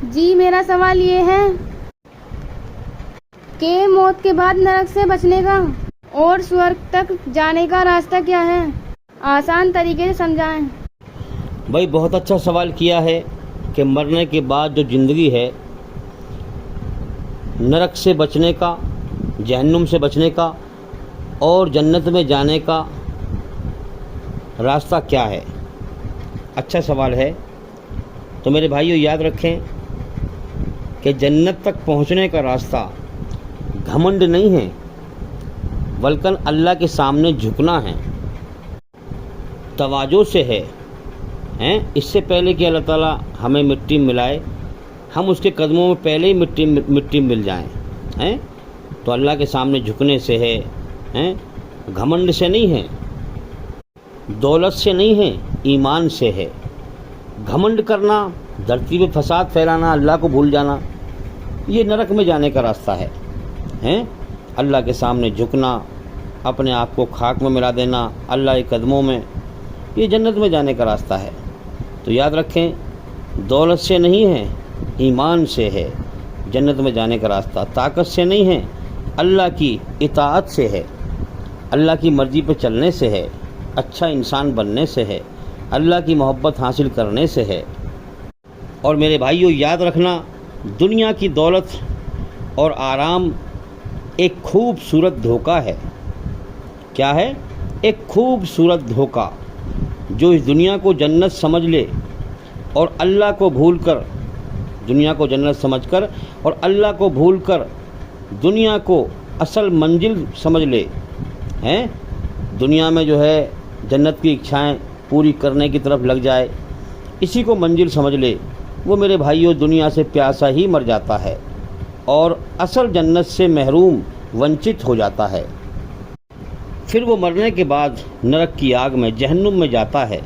جی میرا سوال یہ ہے کہ موت کے بعد نرک سے بچنے کا اور سورگ تک جانے کا راستہ کیا ہے؟ آسان طریقے سے سمجھائیں۔ بھائی بہت اچھا سوال کیا ہے کہ مرنے کے بعد جو زندگی ہے، نرک سے بچنے کا، جہنم سے بچنے کا اور جنت میں جانے کا راستہ کیا ہے۔ اچھا سوال ہے۔ تو میرے بھائیو یاد رکھیں کہ جنت تک پہنچنے کا راستہ گھمنڈ نہیں ہے، بلکہ اللہ کے سامنے جھکنا ہے، تواضع سے ہے۔ اس سے پہلے کہ اللہ تعالیٰ ہمیں مٹی ملائے، ہم اس کے قدموں میں پہلے ہی مٹی مل جائیں، تو اللہ کے سامنے جھکنے سے ہے، گھمنڈ سے نہیں ہے، دولت سے نہیں ہے، ایمان سے ہے۔ گھمنڈ کرنا، دھرتی پہ فساد پھیلانا، اللہ کو بھول جانا، یہ نرک میں جانے کا راستہ ہے۔ اللہ کے سامنے جھکنا، اپنے آپ کو خاک میں ملا دینا اللہ کے قدموں میں، یہ جنت میں جانے کا راستہ ہے۔ تو یاد رکھیں، دولت سے نہیں ہے، ایمان سے ہے جنت میں جانے کا راستہ۔ طاقت سے نہیں ہے، اللہ کی اطاعت سے ہے، اللہ کی مرضی پہ چلنے سے ہے، اچھا انسان بننے سے ہے، اللہ کی محبت حاصل کرنے سے ہے۔ اور میرے بھائیو یاد رکھنا، دنیا کی دولت اور آرام ایک خوبصورت دھوکہ ہے۔ کیا ہے؟ ایک خوبصورت دھوکہ۔ جو اس دنیا کو جنت سمجھ لے اور اللہ کو بھول کر، دنیا کو جنت سمجھ کر اور اللہ کو بھول کر دنیا کو اصل منزل سمجھ لے، دنیا میں جو ہے جنت کی اچھائیں پوری کرنے کی طرف لگ جائے، اسی کو منزل سمجھ لے، وہ میرے بھائیوں دنیا سے پیاسا ہی مر جاتا ہے اور اصل جنت سے محروم، ونچت ہو جاتا ہے۔ پھر وہ مرنے کے بعد نرک کی آگ میں، جہنم میں جاتا ہے۔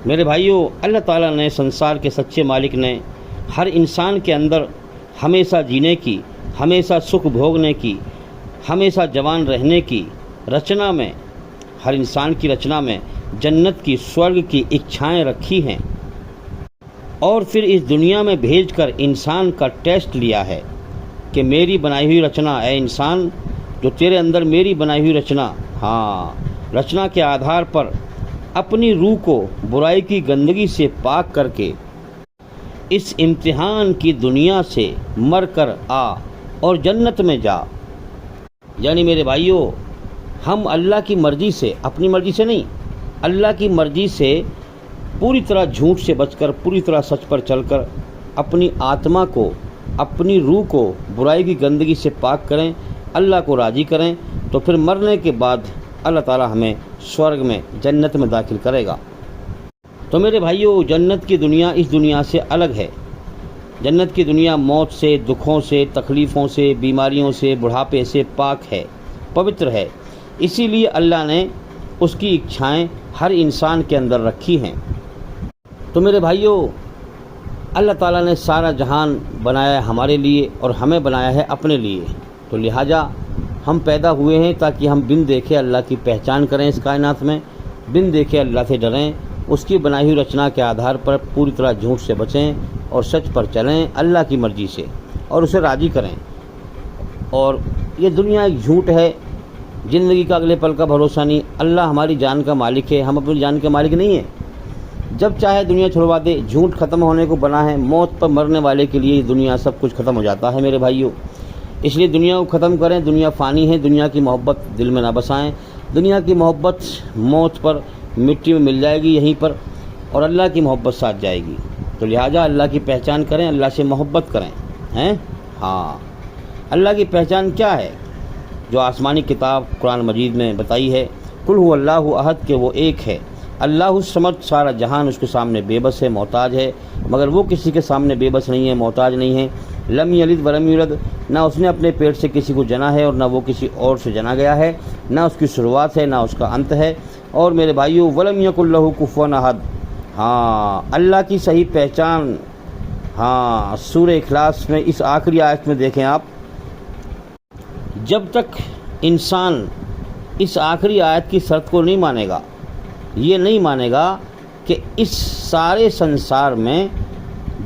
میرے بھائیوں، اللہ تعالیٰ نے، سنسار کے سچے مالک نے ہر انسان کے اندر ہمیشہ جینے کی، ہمیشہ سکھ بھوگنے کی، ہمیشہ جوان رہنے کی رچنا میں، ہر انسان کی رچنا میں جنت کی، سورگ کی اچھائیں رکھی ہیں، اور پھر اس دنیا میں بھیج کر انسان کا ٹیسٹ لیا ہے کہ میری بنائی ہوئی رچنا، اے انسان، جو تیرے اندر میری بنائی ہوئی رچنا، رچنا کے آدھار پر اپنی روح کو برائی کی گندگی سے پاک کر کے اس امتحان کی دنیا سے مر کر آ اور جنت میں جا۔ یعنی میرے بھائیوں، ہم اللہ کی مرضی سے، اپنی مرضی سے نہیں، اللہ کی مرضی سے پوری طرح جھوٹ سے بچ کر، پوری طرح سچ پر چل کر اپنی آتما کو، اپنی روح کو برائی کی گندگی سے پاک کریں، اللہ کو راضی کریں، تو پھر مرنے کے بعد اللہ تعالی ہمیں سورگ میں، جنت میں داخل کرے گا۔ تو میرے بھائیوں، جنت کی دنیا اس دنیا سے الگ ہے۔ جنت کی دنیا موت سے، دکھوں سے، تکلیفوں سے، بیماریوں سے، بڑھاپے سے پاک ہے، پوتر ہے۔ اسی لیے اللہ نے اس کی اچھائیں ہر انسان کے اندر رکھی ہیں۔ تو میرے بھائیوں، اللہ تعالیٰ نے سارا جہان بنایا ہے ہمارے لیے اور ہمیں بنایا ہے اپنے لیے، تو لہٰذا ہم پیدا ہوئے ہیں تاکہ ہم بن دیکھے اللہ کی پہچان کریں، اس کائنات میں بن دیکھے اللہ سے ڈریں، اس کی بنائی ہوئی رچنا کے آدھار پر پوری طرح جھوٹ سے بچیں اور سچ پر چلیں اللہ کی مرضی سے، اور اسے راضی کریں۔ اور یہ دنیا ایک جھوٹ ہے، زندگی کا اگلے پل کا بھروسہ نہیں۔ اللہ ہماری جان کا مالک ہے، ہم اپنی جان کے مالک نہیں ہیں۔ جب چاہے دنیا چھڑوا دے، جھوٹ ختم ہونے کو بنا ہے، موت پر مرنے والے کے لیے دنیا سب کچھ ختم ہو جاتا ہے میرے بھائیوں۔ اس لیے دنیا کو ختم کریں، دنیا فانی ہے، دنیا کی محبت دل میں نہ بسائیں۔ دنیا کی محبت موت پر، مٹی میں مل جائے گی یہیں پر، اور اللہ کی محبت ساتھ جائے گی۔ تو لہٰذا اللہ کی پہچان کریں، اللہ سے محبت کریں، اللہ کی پہچان کیا ہے؟ جو آسمانی کتاب قرآن مجید میں بتائی ہے، قل هو اللہ احد، کہ وہ ایک ہے، اللہ الصمد، سارا جہان اس کے سامنے بے بس ہے، محتاج ہے، مگر وہ کسی کے سامنے بے بس نہیں ہے، محتاج نہیں ہے۔ لم یلد ولم یولد، نہ اس نے اپنے پیٹ سے کسی کو جنا ہے اور نہ وہ کسی اور سے جنا گیا ہے، نہ اس کی شروعات ہے نہ اس کا انت ہے۔ اور میرے بھائیو، ولم یکن لہ کفوا احد، اللہ کی صحیح پہچان، سورہ اخلاص میں اس آخری آیت میں دیکھیں آپ، جب تک انسان اس آخری آیت کی شرط کو نہیں مانے گا، یہ نہیں مانے گا کہ اس سارے سنسار میں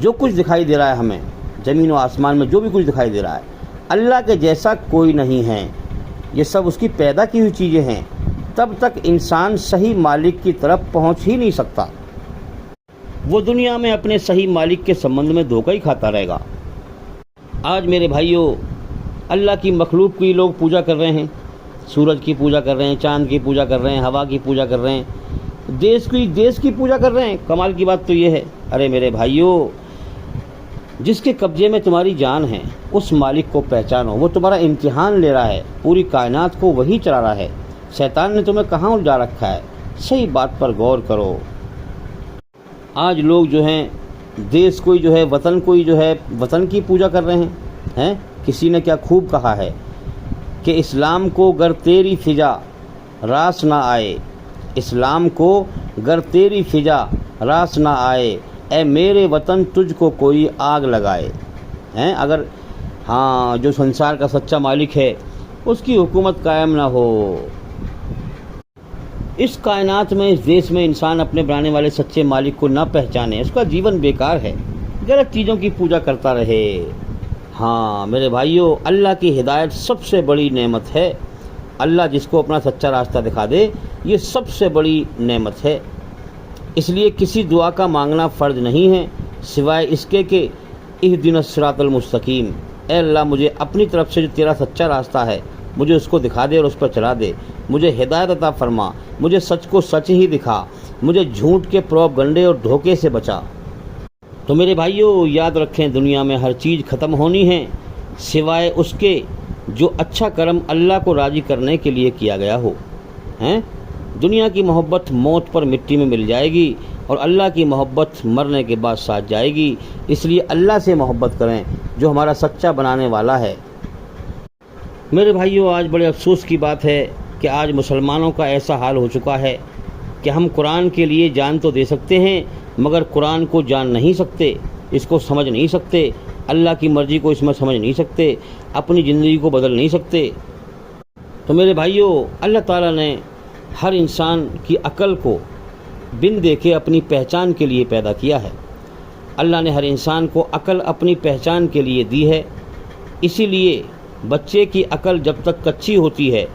جو کچھ دکھائی دے رہا ہے ہمیں زمین و آسمان میں جو بھی کچھ دکھائی دے رہا ہے اللہ کے جیسا کوئی نہیں ہے، یہ سب اس کی پیدا کی ہوئی چیزیں ہیں، تب تک انسان صحیح مالک کی طرف پہنچ ہی نہیں سکتا، وہ دنیا میں اپنے صحیح مالک کے سمبندھ میں دھوکہ ہی کھاتا رہے گا۔ آج میرے بھائیوں اللہ کی مخلوق کی لوگ پوجا کر رہے ہیں، سورج کی پوجا کر رہے ہیں، چاند کی پوجا کر رہے ہیں، ہوا کی پوجا کر رہے ہیں، دیش کی پوجا کر رہے ہیں۔ کمال کی بات تو یہ ہے، ارے میرے بھائیوں جس کے قبضے میں تمہاری جان ہے اس مالک کو پہچانو، وہ تمہارا امتحان لے رہا ہے، پوری کائنات کو وہی چلا رہا ہے، شیطان نے تمہیں کہاں الجھا رکھا ہے، صحیح بات پر غور کرو۔ آج لوگ جو ہیں دیش کوئی جو ہے وطن کی پوجا کر رہے ہیں۔ کسی نے کیا خوب کہا ہے کہ اسلام کو گر تیری فضا راس نہ آئے، اسلام کو گر تیری فضا راس نہ آئے، اے میرے وطن تجھ کو کوئی آگ لگائے۔ اگر جو سنسار کا سچا مالک ہے اس کی حکومت قائم نہ ہو، اس کائنات میں اس دیش میں انسان اپنے بنانے والے سچے مالک کو نہ پہچانے، اس کا جیون بیکار ہے، غلط چیزوں کی پوجا کرتا رہے۔ میرے بھائیوں اللہ کی ہدایت سب سے بڑی نعمت ہے، اللہ جس کو اپنا سچا راستہ دکھا دے یہ سب سے بڑی نعمت ہے، اس لیے کسی دعا کا مانگنا فرض نہیں ہے سوائے اس کے کہ اہدنا الصراط المستقیم، اے اللہ مجھے اپنی طرف سے جو تیرا سچا راستہ ہے مجھے اس کو دکھا دے اور اس پر چلا دے، مجھے ہدایت عطا فرما، مجھے سچ کو سچ ہی دکھا، مجھے جھوٹ کے پروپگنڈے اور دھوکے سے بچا۔ تو میرے بھائیوں یاد رکھیں دنیا میں ہر چیز ختم ہونی ہے سوائے اس کے جو اچھا کرم اللہ کو راضی کرنے کے لیے کیا گیا ہو۔ دنیا کی محبت موت پر مٹی میں مل جائے گی اور اللہ کی محبت مرنے کے بعد ساتھ جائے گی، اس لیے اللہ سے محبت کریں جو ہمارا سچا بنانے والا ہے۔ میرے بھائیوں آج بڑے افسوس کی بات ہے کہ آج مسلمانوں کا ایسا حال ہو چکا ہے کہ ہم قرآن کے لیے جان تو دے سکتے ہیں مگر قرآن کو جان نہیں سکتے، اس کو سمجھ نہیں سکتے، اللہ کی مرضی کو اس میں سمجھ نہیں سکتے، اپنی زندگی کو بدل نہیں سکتے۔ تو میرے بھائیوں اللہ تعالیٰ نے ہر انسان کی عقل کو بن دیکھے اپنی پہچان کے لیے پیدا کیا ہے، اللہ نے ہر انسان کو عقل اپنی پہچان کے لیے دی ہے، اسی لیے بچے کی عقل جب تک کچی ہوتی ہے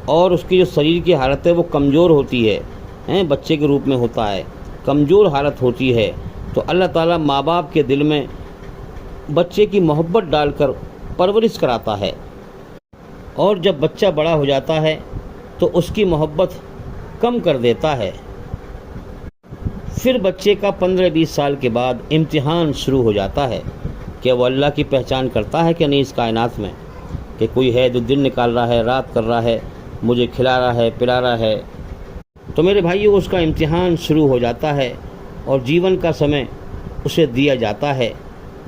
اور اس کی جو شریر کی حالت ہے وہ کمزور ہوتی ہے، بچے کے روپ میں ہوتا ہے، کمزور حالت ہوتی ہے، تو اللہ تعالیٰ ماں باپ کے دل میں بچے کی محبت ڈال کر پرورش کراتا ہے، اور جب بچہ بڑا ہو جاتا ہے تو اس کی محبت کم کر دیتا ہے، پھر بچے کا 15-20 سال کے بعد امتحان شروع ہو جاتا ہے کہ وہ اللہ کی پہچان کرتا ہے کہ نہیں اس کائنات میں، کہ کوئی ہے جو دن نکال رہا ہے، رات کر رہا ہے، مجھے کھلا رہا ہے، پلا رہا ہے۔ تو میرے بھائیو اس کا امتحان شروع ہو جاتا ہے اور جیون کا سمے اسے دیا جاتا ہے،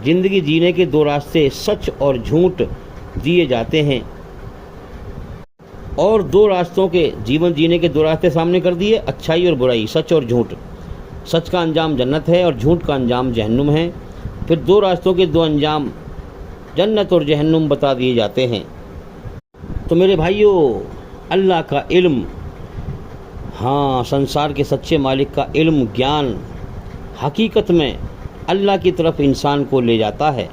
زندگی جینے کے 2 راستے سچ اور جھوٹ دیے جاتے ہیں، اور 2 راستوں کے جیون جینے کے 2 راستے سامنے کر دیے، اچھائی اور برائی، سچ اور جھوٹ، سچ کا انجام جنت ہے اور جھوٹ کا انجام جہنم ہے، پھر 2 راستوں کے 2 انجام جنت اور جہنم بتا دیے جاتے ہیں۔ تو میرے بھائیو اللہ کا علم، سنسار کے سچے مالک کا علم، گیان حقیقت میں اللہ کی طرف انسان کو لے جاتا ہے،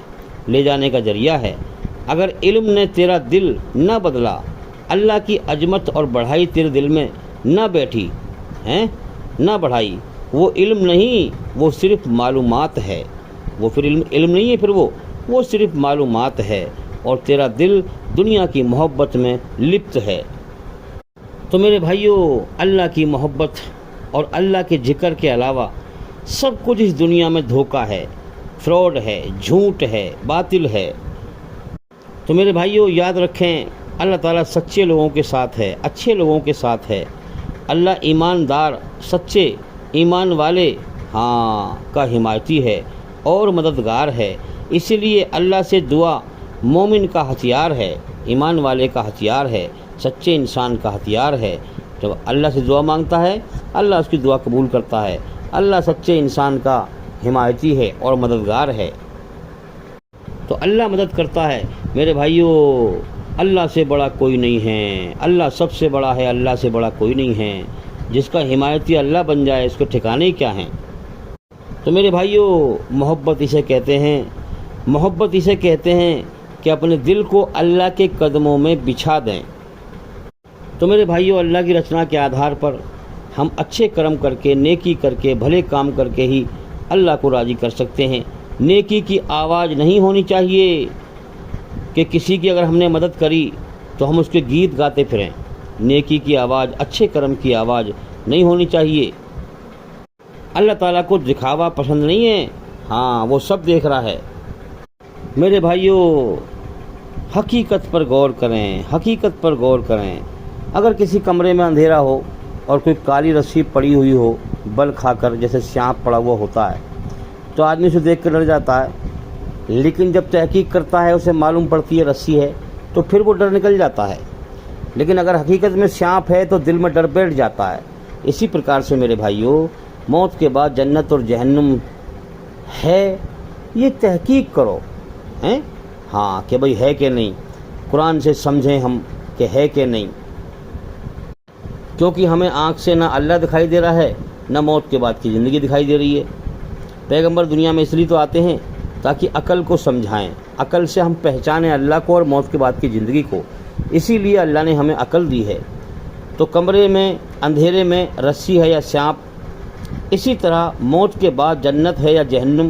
لے جانے کا ذریعہ ہے۔ اگر علم نے تیرا دل نہ بدلا، اللہ کی عظمت اور بڑھائی تیرے دل میں نہ بیٹھی، نہ بڑھائی، وہ علم نہیں، وہ صرف معلومات ہے، وہ پھر علم نہیں ہے، پھر وہ صرف معلومات ہے، اور تیرا دل دنیا کی محبت میں لپت ہے۔ تو میرے بھائیو اللہ کی محبت اور اللہ کے ذکر کے علاوہ سب کچھ اس دنیا میں دھوکہ ہے، فراڈ ہے، جھوٹ ہے، باطل ہے۔ تو میرے بھائیو یاد رکھیں اللہ تعالیٰ سچے لوگوں کے ساتھ ہے، اچھے لوگوں کے ساتھ ہے، اللہ ایماندار، سچے ایمان والے کا حمایتی ہے اور مددگار ہے، اسی لیے اللہ سے دعا مومن کا ہتھیار ہے، ایمان والے کا ہتھیار ہے، سچے انسان کا ہتھیار ہے۔ جب اللہ سے دعا مانگتا ہے اللہ اس کی دعا قبول کرتا ہے، اللہ سچے انسان کا حمایتی ہے اور مددگار ہے۔ تو اللہ مدد کرتا ہے میرے بھائیو، اللہ سے بڑا کوئی نہیں ہے، اللہ سب سے بڑا ہے، اللہ سے بڑا کوئی نہیں ہے، جس کا حمایتی اللہ بن جائے اس کے ٹھکانے کیا ہیں۔ تو تو میرے بھائیوں، محبت اسے کہتے ہیں، محبت اسے کہتے ہیں کہ اپنے دل کو اللہ کے قدموں میں بچھا دیں۔ تو میرے بھائیوں، اللہ کی رچنا کے آدھار پر ہم اچھے کرم کر کے، نیکی کر کے، بھلے کام کر کے ہی اللہ کو راضی کر سکتے ہیں۔ نیکی کی آواز نہیں ہونی چاہیے کہ کسی کی اگر ہم نے مدد کری تو ہم اس کے گیت گاتے پھریں۔ نیکی کی آواز، اچھے کرم کی آواز نہیں ہونی چاہیے۔ اللہ تعالیٰ کو دکھاوا پسند نہیں ہے، ہاں وہ سب دیکھ رہا ہے۔ میرے بھائیوں، حقیقت پر غور کریں، حقیقت پر غور کریں۔ اگر کسی کمرے میں اندھیرا ہو اور کوئی کالی رسی پڑی ہوئی ہو بل کھا کر، جیسے سانپ پڑا ہوا ہوتا ہے، تو آدمی اسے دیکھ کر ڈر جاتا ہے، لیکن جب تحقیق کرتا ہے اسے معلوم پڑتی ہے رسی ہے تو پھر وہ ڈر نکل جاتا ہے۔ لیکن اگر حقیقت میں سانپ ہے تو دل میں ڈر بیٹھ جاتا ہے۔ اسی پرکار سے میرے بھائیوں، موت کے بعد جنت اور جہنم ہے، یہ تحقیق کرو، ہیں ہاں کہ بھئی ہے کہ نہیں، قرآن سے سمجھیں ہم کہ ہے کہ نہیں، کیونکہ ہمیں آنکھ سے نہ اللہ دکھائی دے رہا ہے، نہ موت کے بعد کی زندگی دکھائی دے رہی ہے۔ پیغمبر دنیا میں اس لیے تو آتے ہیں تاکہ عقل کو سمجھائیں، عقل سے ہم پہچانیں اللہ کو اور موت کے بعد کی زندگی کو، اسی لیے اللہ نے ہمیں عقل دی ہے۔ تو کمرے میں اندھیرے میں رسی ہے یا سانپ، اسی طرح موت کے بعد جنت ہے یا جہنم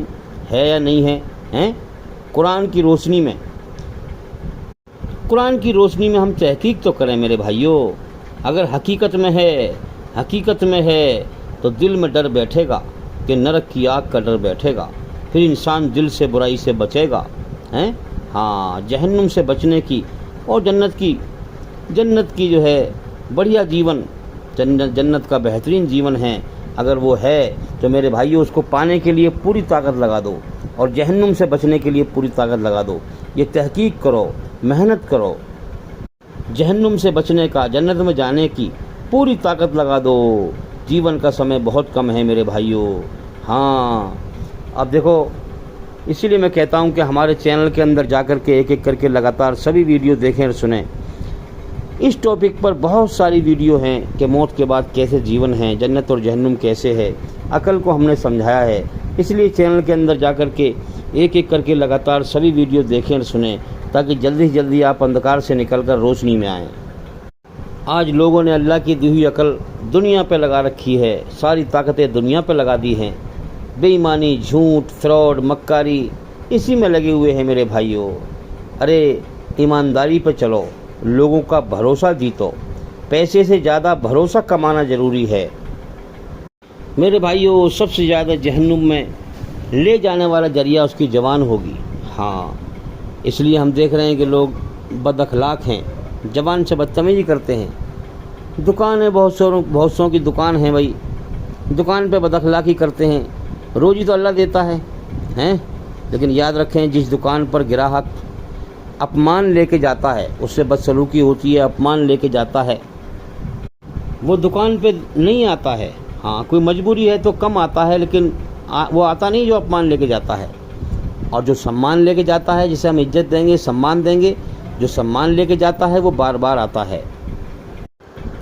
ہے یا نہیں ہے، ہیں قرآن کی روشنی میں، قرآن کی روشنی میں ہم تحقیق تو کریں میرے بھائیوں۔ اگر حقیقت میں ہے، حقیقت میں ہے تو دل میں ڈر بیٹھے گا کہ نرک کی آگ کا ڈر بیٹھے گا، پھر انسان دل سے برائی سے بچے گا، ہیں ہاں جہنم سے بچنے کی اور جنت کی جو ہے بڑھیا جیون، جنت کا بہترین جیون ہے، اگر وہ ہے تو میرے بھائیوں اس کو پانے کے لیے پوری طاقت لگا دو اور جہنم سے بچنے کے لیے پوری طاقت لگا دو۔ یہ تحقیق کرو، محنت کرو، جہنم سے بچنے کا، جنت میں جانے کی پوری طاقت لگا دو۔ جیون کا سمے بہت کم ہے میرے بھائیوں، ہاں اب دیکھو، اسی لیے میں کہتا ہوں کہ ہمارے چینل کے اندر جا کر کے ایک ایک کر کے لگاتار سبھی ویڈیو دیکھیں اور سنیں۔ اس ٹاپک پر بہت ساری ویڈیو ہیں کہ موت کے بعد کیسے جیون ہے، جنت اور جہنم کیسے ہے، عقل کو ہم نے سمجھایا ہے۔ اس لیے چینل کے اندر جا کر کے ایک ایک کر کے لگاتار سبھی ویڈیو دیکھیں اور سنیں، تاکہ جلدی سے جلدی آپ اندھکار سے نکل کر روشنی میں آئیں۔ آج لوگوں نے اللہ کی دی ہوئی عقل دنیا پہ لگا رکھی ہے، ساری طاقتیں دنیا پہ لگا دی ہیں، بے ایمانی، جھوٹ، فراڈ، مکاری، اسی میں لگے ہوئے ہیں میرے بھائیوں۔ ارے ایمانداری پہ چلو، لوگوں کا بھروسہ جیتو، پیسے سے زیادہ بھروسہ کمانا ضروری ہے میرے بھائیوں۔ سب سے زیادہ جہنم میں لے جانے والا ذریعہ اس کی زبان ہوگی، ہاں اس لیے ہم دیکھ رہے ہیں کہ لوگ بد اخلاق ہیں، زبان سے بدتمیزی کرتے ہیں۔ دکان ہے، بہت سو کی دکان ہے بھائی، دکان پہ بد اخلاقی کرتے ہیں۔ روزی تو اللہ دیتا ہے ہیں، لیکن یاد رکھیں جس دکان پر گراہک اپمان لے کے جاتا ہے، اس سے بدسلوکی ہوتی ہے، اپمان لے کے جاتا ہے، وہ دکان پہ نہیں آتا ہے۔ ہاں کوئی مجبوری ہے تو کم آتا ہے، لیکن وہ آتا نہیں جو اپمان لے کے جاتا ہے۔ اور جو سامان لے کے جاتا ہے، جسے ہم عزت دیں گے، سامان دیں گے، جو سامان لے کے جاتا ہے وہ بار بار آتا ہے۔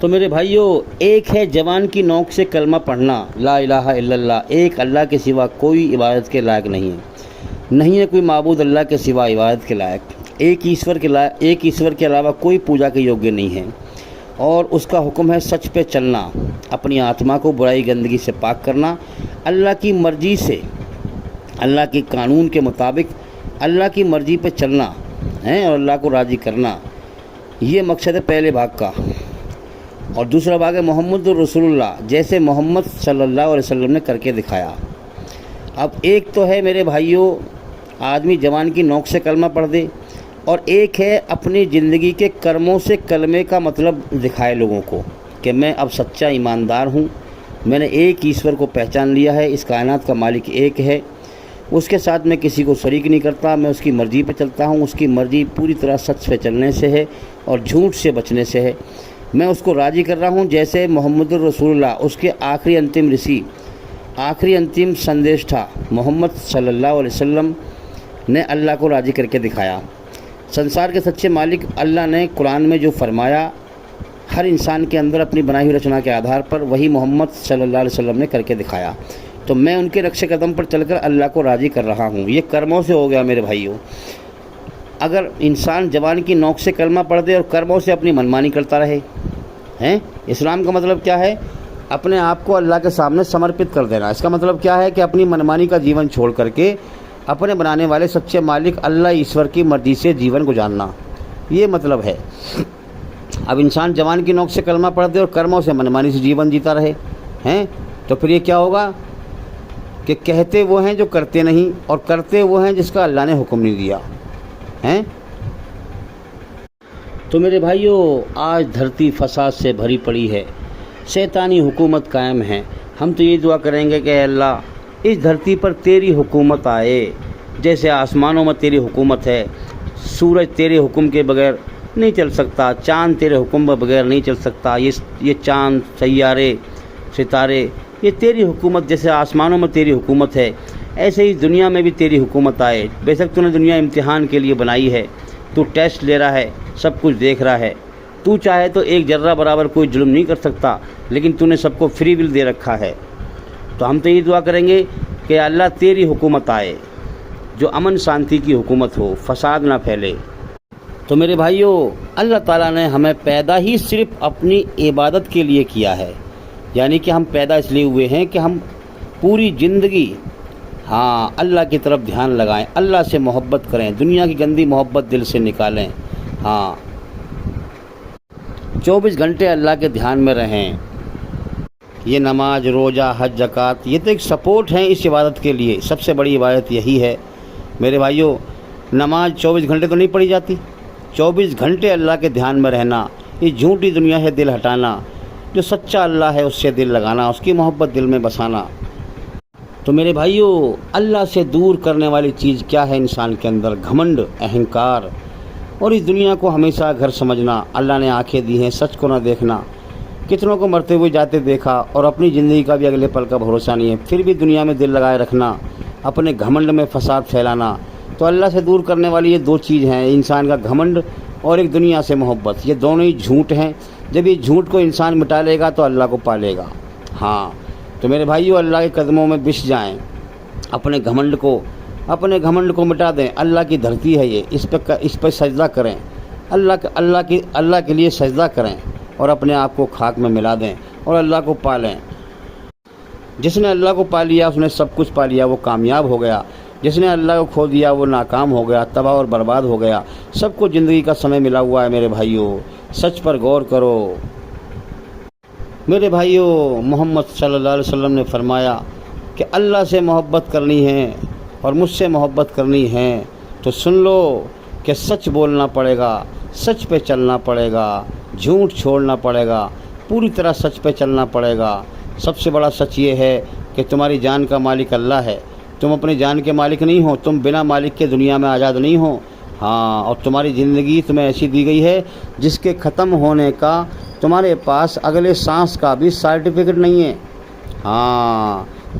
تو میرے بھائیوں، ایک ہے زبان کی نوک سے کلمہ پڑھنا، لا الہ الا اللہ، ایک اللہ کے سوا کوئی عبادت کے لائق نہیں ہے، نہیں ہے کوئی معبود اللہ کے سوا عبادت کے لائق، ایک ایشور کے علاوہ کوئی پوجا کے یوگیہ نہیں ہے، اور اس کا حکم ہے سچ پہ چلنا، اپنی آتما کو برائی گندگی سے پاک کرنا، اللہ کی مرضی سے، اللہ کے قانون کے مطابق اللہ کی مرضی پہ چلنا ہے اور اللہ کو راضی کرنا، یہ مقصد ہے پہلے بھاگ کا۔ اور دوسرا بھاگ ہے محمد رسول اللہ، جیسے محمد صلی اللہ علیہ وسلم نے کر کے دکھایا۔ اب ایک تو ہے میرے بھائیوں آدمی زبان کی نوک سے کلمہ پڑھ دے، اور ایک ہے اپنی زندگی کے کرموں سے کلمے کا مطلب دکھائے لوگوں کو کہ میں اب سچا ایماندار ہوں، میں نے ایک ایشور کو پہچان لیا ہے، اس کائنات کا مالک ایک ہے، اس کے ساتھ میں کسی کو شریک نہیں کرتا، میں اس کی مرضی پہ چلتا ہوں، اس کی مرضی پوری طرح سچ پہ چلنے سے ہے اور جھوٹ سے بچنے سے ہے، میں اس کو راضی کر رہا ہوں۔ جیسے محمد رسول اللہ، اس کے آخری انتم رسی، آخری انتم سندیش تھا، محمد صلی اللہ علیہ وسلم نے اللہ کو راضی کر کے دکھایا۔ سنسار کے سچے مالک اللہ نے قرآن میں جو فرمایا ہر انسان کے اندر اپنی بنائی ہوئی رچنا کے آدھار پر، وہی محمد صلی اللہ علیہ وسلم نے کر کے دکھایا۔ تو میں ان کے نقش قدم پر چل کر اللہ کو راضی کر رہا ہوں. یہ کرموں سے ہو گیا میرے بھائیوں. اگر انسان زبان کی نوک سے کلمہ پڑھ دے اور کرموں سے اپنی منمانی کرتا رہے ہیں. اسلام کا مطلب کیا ہے؟ اپنے آپ کو اللہ کے سامنے سمرپت کر دینا. اس کا مطلب کیا ہے کہ اپنی منمانی کا جیون چھوڑ کر کے اپنے بنانے والے سچے مالک اللہ ایشور کی مرضی سے جیون گزارنا. یہ مطلب ہے. اب انسان زبان کی نوک سے کلمہ پڑھ دے اور کرموں سے منمانی سے جیون جیتا رہے ہیں تو پھر یہ کیا ہوگا کہ کہتے وہ ہیں جو کرتے نہیں اور کرتے وہ ہیں جس کا اللہ نے حکم نہیں دیا ہیں. تو میرے بھائیوں، آج دھرتی فساد سے بھری پڑی ہے، شیطانی حکومت قائم ہے. ہم تو یہ دعا کریں گے کہ اے اللہ اس دھرتی پر تیری حکومت آئے. جیسے آسمانوں میں تیری حکومت ہے، سورج تیرے حکم کے بغیر نہیں چل سکتا، چاند تیرے حکم کے بغیر نہیں چل سکتا. یہ چاند، سیارے، ستارے، یہ تیری حکومت. جیسے آسمانوں میں تیری حکومت ہے، ایسے ہی دنیا میں بھی تیری حکومت آئے. بے شک تو نے دنیا امتحان کے لیے بنائی ہے. تو ٹیسٹ لے رہا ہے، سب کچھ دیکھ رہا ہے. تو چاہے تو ایک ذرہ برابر کوئی ظلم نہیں کر سکتا، لیکن تو نے سب کو فری ول دے رکھا ہے. تو ہم تو یہ دعا کریں گے کہ اللہ تیری حکومت آئے، جو امن شانتی کی حکومت ہو، فساد نہ پھیلے. تو میرے بھائیوں، اللہ تعالیٰ نے ہمیں پیدا ہی صرف اپنی عبادت کے لیے کیا ہے. یعنی کہ ہم پیدا اس لیے ہوئے ہیں کہ ہم پوری زندگی اللہ کی طرف دھیان لگائیں، اللہ سے محبت کریں، دنیا کی گندی محبت دل سے نکالیں. 24 گھنٹے اللہ کے دھیان میں رہیں. یہ نماز، روزہ، حج، زکوٰۃ یہ تو ایک سپورٹ ہیں اس عبادت کے لیے. سب سے بڑی عبادت یہی ہے میرے بھائیوں. نماز 24 گھنٹے تو نہیں پڑھی جاتی. 24 گھنٹے اللہ کے دھیان میں رہنا، یہ جھوٹی دنیا سے دل ہٹانا، جو سچا اللہ ہے اس سے دل لگانا، اس کی محبت دل میں بسانا. تو میرے بھائیوں، اللہ سے دور کرنے والی چیز کیا ہے انسان کے اندر؟ گھمنڈ، اہنکار، اور اس دنیا کو ہمیشہ گھر سمجھنا. اللہ نے آنکھیں دی ہیں، سچ کو نہ دیکھنا. کتنوں کو مرتے ہوئے جاتے دیکھا اور اپنی زندگی کا بھی اگلے پل کا بھروسہ نہیں ہے، پھر بھی دنیا میں دل لگائے رکھنا، اپنے گھمنڈ میں فساد پھیلانا. تو اللہ سے دور کرنے والی یہ دو چیز ہیں، انسان کا گھمنڈ اور ایک دنیا سے محبت. یہ دونوں ہی جھوٹ ہیں. جب یہ جھوٹ کو انسان مٹا لے گا تو اللہ کو پا لے گا. تو میرے بھائیو، اللہ کے قدموں میں بچھ جائیں، اپنے گھمنڈ کو مٹا دیں. اللہ کی دھرتی ہے یہ، اس پہ سجدہ کریں، اللہ کے لیے سجدہ کریں اور اپنے آپ کو خاک میں ملا دیں اور اللہ کو پا لیں. جس نے اللہ کو پا لیا اس نے سب کچھ پا لیا، وہ کامیاب ہو گیا. جس نے اللہ کو کھو دیا وہ ناکام ہو گیا، تباہ اور برباد ہو گیا. سب کو زندگی کا سمے ملا ہوا ہے میرے بھائیوں. سچ پر غور کرو میرے بھائیوں. محمد صلی اللہ علیہ وسلم نے فرمایا کہ اللہ سے محبت کرنی ہے اور مجھ سے محبت کرنی ہے تو سن لو کہ سچ بولنا پڑے گا، سچ پہ چلنا پڑے گا، جھوٹ چھوڑنا پڑے گا، پوری طرح سچ پہ چلنا پڑے گا. سب سے بڑا سچ یہ ہے کہ تمہاری جان کا مالک اللہ ہے. تم اپنی جان کے مالک نہیں ہو، تم بنا مالک کے دنیا میں آزاد نہیں ہو. اور تمہاری زندگی تمہیں ایسی دی گئی ہے جس کے ختم ہونے کا تمہارے پاس اگلے سانس کا بھی سرٹیفکیٹ نہیں ہے.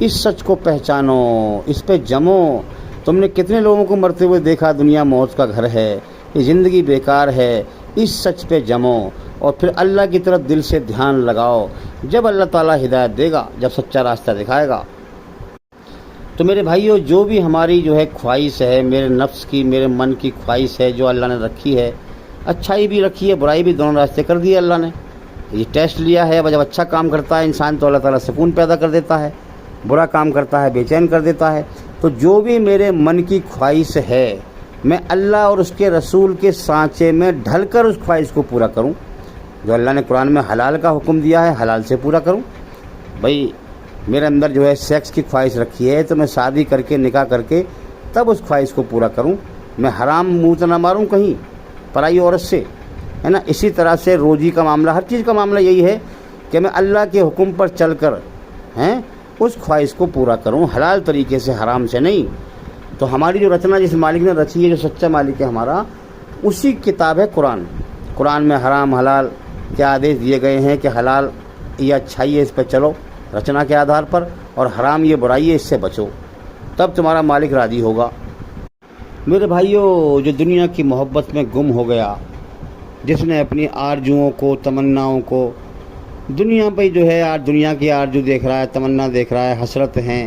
اس سچ کو پہچانو، اس پہ جمو. تم نے کتنے لوگوں کو مرتے ہوئے دیکھا، دنیا موت کا گھر ہے، یہ زندگی بیکار ہے. اس سچ پہ جمو اور پھر اللہ کی طرف دل سے دھیان لگاؤ. جب اللہ تعالیٰ ہدایت دے گا، جب سچا راستہ دکھائے گا. تو میرے بھائیوں، جو بھی ہماری خواہش ہے، میرے نفس کی، میرے من کی خواہش ہے جو اللہ نے رکھی ہے، اچھائی بھی رکھی ہے، برائی بھی، دونوں راستے کر دیے اللہ نے. یہ ٹیسٹ لیا ہے. جب اچھا کام کرتا ہے انسان تو اللہ تعالیٰ سکون پیدا کر دیتا ہے، برا کام کرتا ہے بے چین کر دیتا ہے. تو جو بھی میرے من کی خواہش ہے، میں اللہ اور اس کے رسول کے سانچے میں ڈھل کر اس خواہش کو پورا کروں. جو اللہ نے قرآن میں حلال کا حکم دیا ہے، حلال سے پورا کروں. بھائی میرے اندر سیکس کی خواہش رکھی ہے تو میں شادی کر کے، نکاح کر کے تب اس خواہش کو پورا کروں. میں حرام منہ تو نہ ماروں کہیں پرائی عورت سے، ہے نا. اسی طرح سے روزی کا معاملہ، ہر چیز کا معاملہ یہی ہے کہ میں اللہ کے حکم پر چل کر اس خواہش کو پورا کروں، حلال طریقے سے، حرام سے نہیں. تو ہماری جو رچنا جس مالک نے رچی ہے، جو سچا مالک ہے ہمارا، اسی کتاب ہے قرآن. قرآن میں حرام حلال کے آدیش دیے گئے ہیں کہ حلال یہ اچھائی ہے، اس پہ چلو رچنا کے آدھار پر، اور حرام یہ برائی ہے، اس سے بچو، تب تمہارا مالک راضی ہوگا. میرے بھائیوں، جو دنیا کی محبت میں گم ہو گیا، جس نے اپنی آرزوؤں کو، تمناؤں کو، دنیا پہ دنیا کی آرزو دیکھ رہا ہے، تمنا دیکھ رہا ہے، حسرت ہیں،